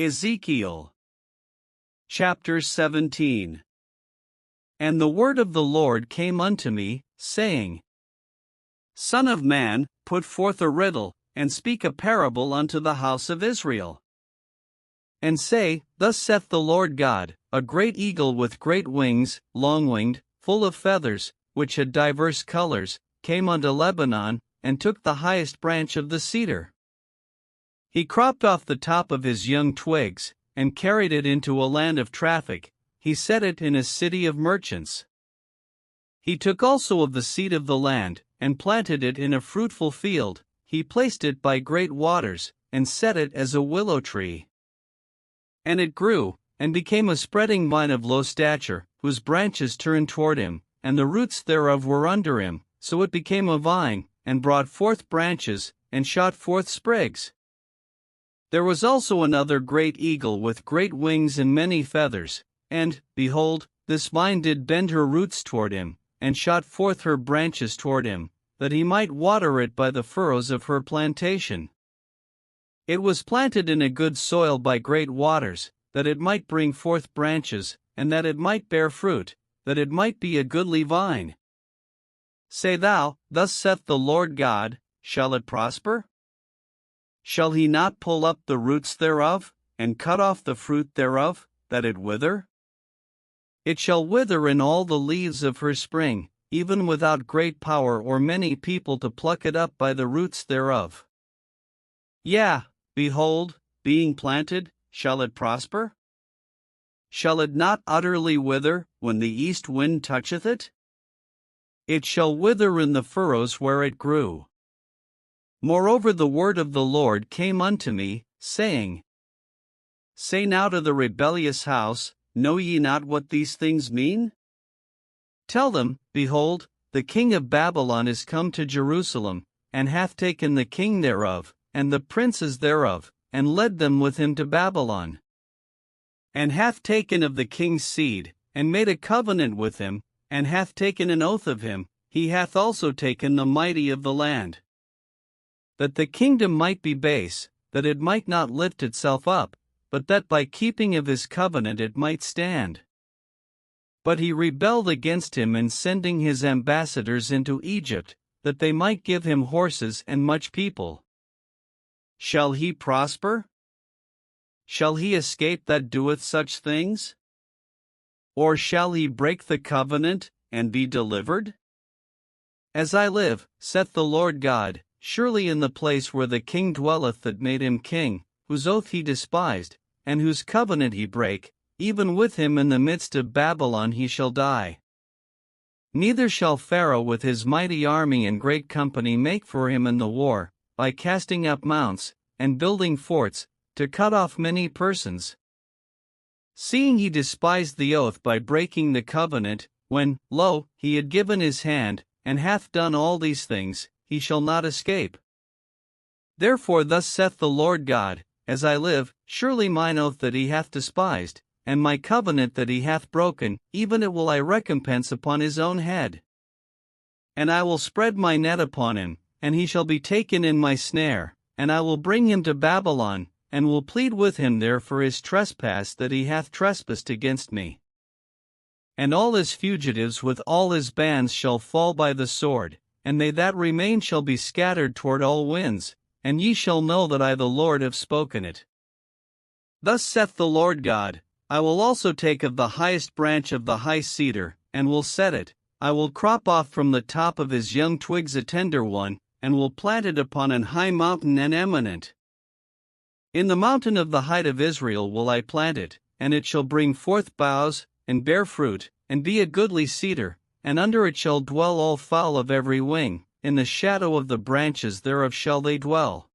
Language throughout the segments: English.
Ezekiel chapter 17. And the word of the Lord came unto me, saying, Son of man, put forth a riddle, and speak a parable unto the house of Israel. And say, Thus saith the Lord God, a great eagle with great wings, long-winged, full of feathers, which had divers colors, came unto Lebanon, and took the highest branch of the cedar. He cropped off the top of his young twigs, and carried it into a land of traffic. He set it in a city of merchants. He took also of the seed of the land, and planted it in a fruitful field. He placed it by great waters, and set it as a willow tree. And it grew, and became a spreading vine of low stature, whose branches turned toward him, and the roots thereof were under him. So it became a vine, and brought forth branches, and shot forth sprigs. There was also another great eagle with great wings and many feathers, and, behold, this vine did bend her roots toward him, and shot forth her branches toward him, that he might water it by the furrows of her plantation. It was planted in a good soil by great waters, that it might bring forth branches, and that it might bear fruit, that it might be a goodly vine. Say thou, Thus saith the Lord God, Shall it prosper? Shall he not pull up the roots thereof, and cut off the fruit thereof, that it wither? It shall wither in all the leaves of her spring, even without great power or many people to pluck it up by the roots thereof. Yea, behold, being planted, shall it prosper? Shall it not utterly wither, when the east wind toucheth it? It shall wither in the furrows where it grew. Moreover the word of the Lord came unto me, saying, Say now to the rebellious house, Know ye not what these things mean? Tell them, Behold, the king of Babylon is come to Jerusalem, and hath taken the king thereof, and the princes thereof, and led them with him to Babylon. And hath taken of the king's seed, and made a covenant with him, and hath taken an oath of him. He hath also taken the mighty of the land. That the kingdom might be base, that it might not lift itself up, but that by keeping of his covenant it might stand. But he rebelled against him in sending his ambassadors into Egypt, that they might give him horses and much people. Shall he prosper? Shall he escape that doeth such things? Or shall he break the covenant, and be delivered? As I live, saith the Lord God, surely in the place where the king dwelleth that made him king, whose oath he despised, and whose covenant he brake, even with him in the midst of Babylon he shall die. Neither shall Pharaoh with his mighty army and great company make for him in the war, by casting up mounts, and building forts, to cut off many persons. Seeing he despised the oath by breaking the covenant, when, lo, he had given his hand, and hath done all these things, he shall not escape. Therefore thus saith the Lord God, As I live, surely mine oath that he hath despised, and my covenant that he hath broken, even it will I recompense upon his own head. And I will spread my net upon him, and he shall be taken in my snare, and I will bring him to Babylon, and will plead with him there for his trespass that he hath trespassed against me. And all his fugitives with all his bands shall fall by the sword, and they that remain shall be scattered toward all winds, and ye shall know that I the Lord have spoken it. Thus saith the Lord God, I will also take of the highest branch of the high cedar, and will set it. I will crop off from the top of his young twigs a tender one, and will plant it upon an high mountain and eminent. In the mountain of the height of Israel will I plant it, and it shall bring forth boughs, and bear fruit, and be a goodly cedar, and under it shall dwell all fowl of every wing, in the shadow of the branches thereof shall they dwell.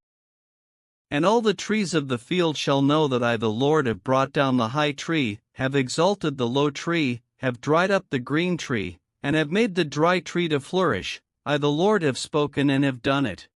And all the trees of the field shall know that I the Lord have brought down the high tree, have exalted the low tree, have dried up the green tree, and have made the dry tree to flourish. I the Lord have spoken and have done it.